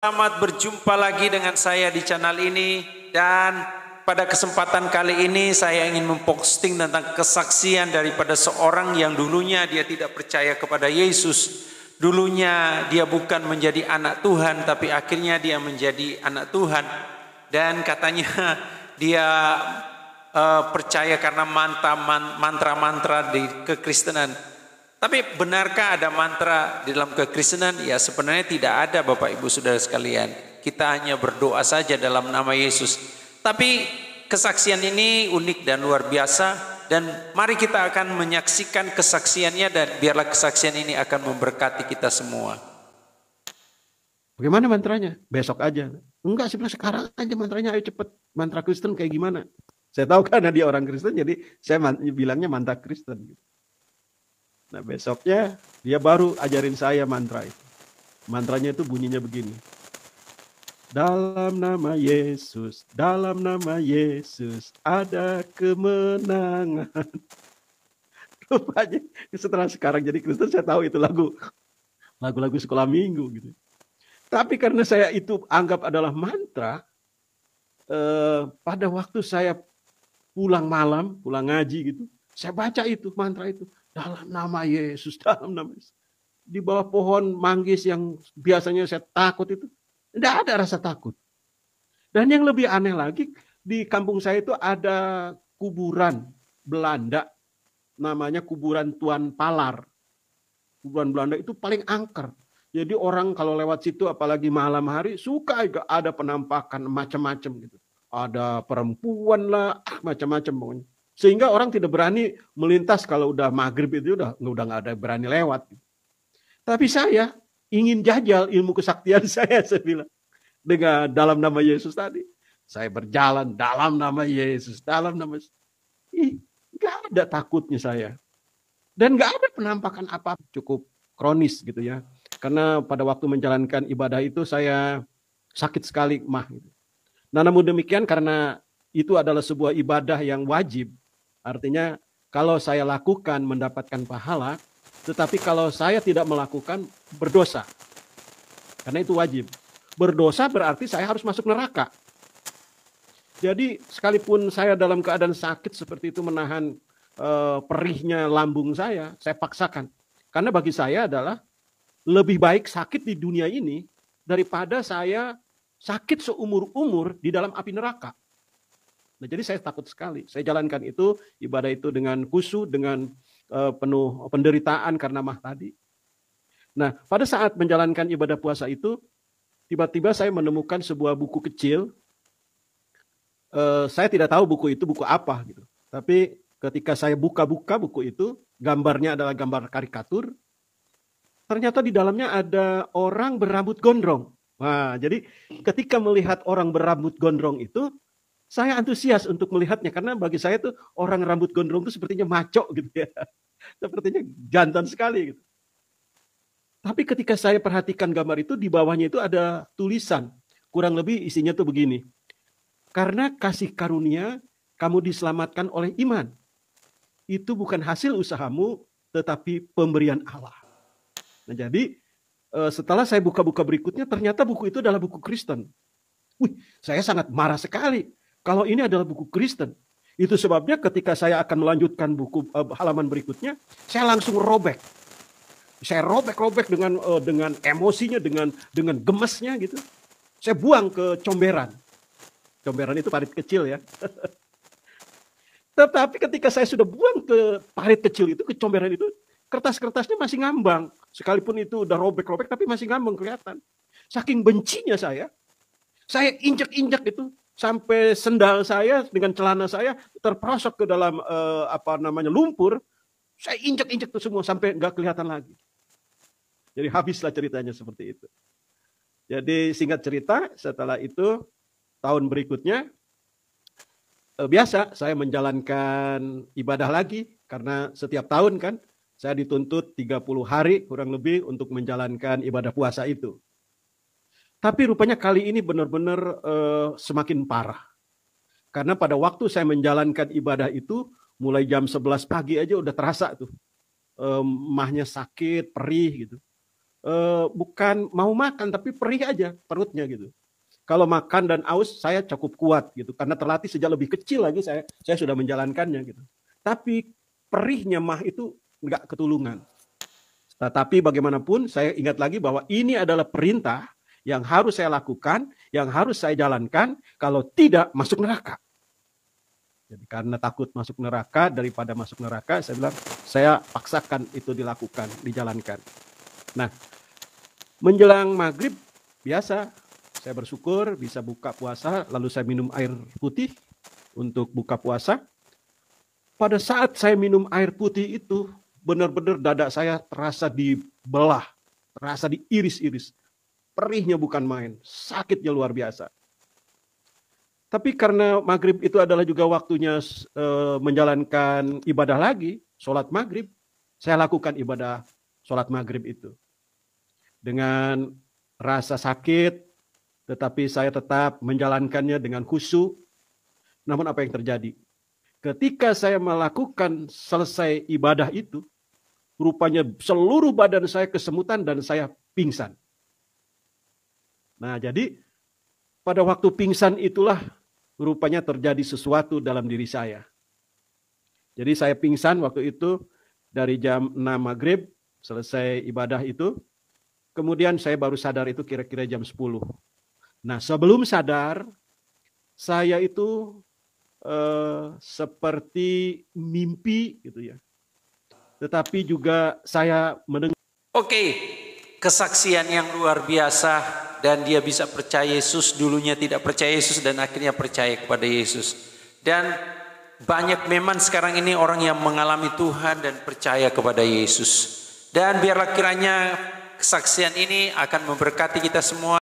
Selamat berjumpa lagi dengan saya di channel ini, dan pada kesempatan kali ini saya ingin memposting tentang kesaksian daripada seorang yang dulunya dia tidak percaya kepada Yesus. Dulunya dia bukan menjadi anak Tuhan, tapi akhirnya dia menjadi anak Tuhan. Dan katanya dia percaya karena mantra-mantra di kekristenan. Tapi benarkah ada mantra di dalam kekristenan? Ya sebenarnya tidak ada, Bapak Ibu Saudara sekalian. Kita hanya berdoa saja dalam nama Yesus. Tapi kesaksian ini unik dan luar biasa, dan mari kita akan menyaksikan kesaksiannya, dan biarlah kesaksian ini akan memberkati kita semua. Bagaimana mantranya? Besok aja. Enggak, sebenarnya sekarang aja mantranya, ayo cepet. Mantra Kristen kayak gimana? Saya tahu karena dia orang Kristen, jadi saya bilangnya mantra Kristen. Nah besoknya dia baru ajarin saya mantra itu. Mantranya itu bunyinya begini. Dalam nama Yesus ada kemenangan. Rupanya setelah sekarang jadi Kristen saya tahu itu lagu-lagu sekolah minggu gitu. Tapi karena saya itu anggap adalah mantra, pada waktu saya pulang malam, pulang ngaji gitu, saya baca itu mantra itu. Dalam nama Yesus, dalam nama Yesus. Di bawah pohon manggis yang biasanya saya takut itu, tidak ada rasa takut. Dan yang lebih aneh lagi, di kampung saya itu ada kuburan Belanda, namanya kuburan Tuan Palar. Kuburan Belanda itu paling angker. Jadi orang kalau lewat situ, apalagi malam hari, suka ada penampakan macam-macam gitu. Ada perempuan lah, macam-macam pokoknya. Sehingga orang tidak berani melintas kalau udah maghrib itu udah nggak ada berani lewat. Tapi saya ingin jajal ilmu kesaktian saya bilang dengan dalam nama Yesus tadi. Saya berjalan dalam nama Yesus, dalam nama Yesus. Nggak ada takutnya saya. Dan nggak ada penampakan apa, cukup kronis gitu ya. Karena pada waktu menjalankan ibadah itu saya sakit sekali mah. Gitu. Nah namun demikian karena itu adalah sebuah ibadah yang wajib. Artinya kalau saya lakukan mendapatkan pahala, tetapi kalau saya tidak melakukan berdosa. Karena itu wajib. Berdosa berarti saya harus masuk neraka. Jadi sekalipun saya dalam keadaan sakit seperti itu menahan perihnya lambung saya paksakan. Karena bagi saya adalah lebih baik sakit di dunia ini daripada saya sakit seumur-umur di dalam api neraka. Nah, jadi saya takut sekali. Saya jalankan itu, ibadah itu dengan khusyuk, dengan penuh penderitaan karena mah tadi. Nah, pada saat menjalankan ibadah puasa itu, tiba-tiba saya menemukan sebuah buku kecil. Saya tidak tahu buku itu buku apa gitu. Tapi ketika saya buka-buka buku itu, gambarnya adalah gambar karikatur. Ternyata di dalamnya ada orang berambut gondrong. Nah, jadi ketika melihat orang berambut gondrong itu, saya antusias untuk melihatnya karena bagi saya tuh orang rambut gondrong itu sepertinya maco gitu ya. Sepertinya jantan sekali gitu. Tapi ketika saya perhatikan gambar itu, di bawahnya itu ada tulisan. Kurang lebih isinya tuh begini. Karena kasih karunia kamu diselamatkan oleh iman. Itu bukan hasil usahamu tetapi pemberian Allah. Nah, jadi setelah saya buka-buka berikutnya ternyata buku itu adalah buku Kristen. Wih, saya sangat marah sekali. Kalau ini adalah buku Kristen, itu sebabnya ketika saya akan melanjutkan buku halaman berikutnya, saya langsung robek. Saya robek-robek dengan emosinya, dengan gemesnya gitu. Saya buang ke comberan. Comberan itu parit kecil ya. Tetapi ketika saya sudah buang ke parit kecil itu, ke comberan itu, kertas-kertasnya masih ngambang. Sekalipun itu udah robek-robek, tapi masih ngambang kelihatan. Saking bencinya saya injak-injak itu. Sampai sendal saya dengan celana saya terperosok ke dalam lumpur. Saya injak-injak itu semua sampai nggak kelihatan lagi. Jadi habislah ceritanya seperti itu. Jadi singkat cerita, setelah itu tahun berikutnya biasa saya menjalankan ibadah lagi karena setiap tahun kan saya dituntut 30 hari kurang lebih untuk menjalankan ibadah puasa itu. Tapi rupanya kali ini benar-benar semakin parah. Karena pada waktu saya menjalankan ibadah itu, mulai jam 11 pagi aja udah terasa tuh. Mahnya sakit, perih gitu. bukan mau makan tapi perih aja perutnya gitu. Kalau makan dan aus saya cukup kuat gitu karena terlatih sejak lebih kecil lagi saya sudah menjalankannya gitu. Tapi perihnya mah itu enggak ketulungan. Tetapi bagaimanapun saya ingat lagi bahwa ini adalah perintah yang harus saya lakukan, yang harus saya jalankan, kalau tidak masuk neraka. Jadi karena takut masuk neraka, daripada masuk neraka, saya bilang, saya paksakan itu dilakukan, dijalankan. Nah, menjelang maghrib, biasa, saya bersyukur bisa buka puasa, lalu saya minum air putih untuk buka puasa. Pada saat saya minum air putih itu, benar-benar dada saya terasa dibelah, terasa diiris-iris. Perihnya bukan main, sakitnya luar biasa. Tapi karena maghrib itu adalah juga waktunya menjalankan ibadah lagi, sholat maghrib, saya lakukan ibadah sholat maghrib itu. Dengan rasa sakit, tetapi saya tetap menjalankannya dengan khusyuk. Namun apa yang terjadi? Ketika saya melakukan selesai ibadah itu, rupanya seluruh badan saya kesemutan dan saya pingsan. Nah, jadi pada waktu pingsan itulah rupanya terjadi sesuatu dalam diri saya. Jadi saya pingsan waktu itu dari jam 6 maghrib, selesai ibadah itu. Kemudian saya baru sadar itu kira-kira jam 10. Nah, sebelum sadar, saya itu seperti mimpi gitu ya. Tetapi juga saya mendengar. Oke, kesaksian yang luar biasa dan dia bisa percaya Yesus, dulunya tidak percaya Yesus dan akhirnya percaya kepada Yesus. Dan banyak memang sekarang ini orang yang mengalami Tuhan dan percaya kepada Yesus. Dan biarlah kiranya kesaksian ini akan memberkati kita semua.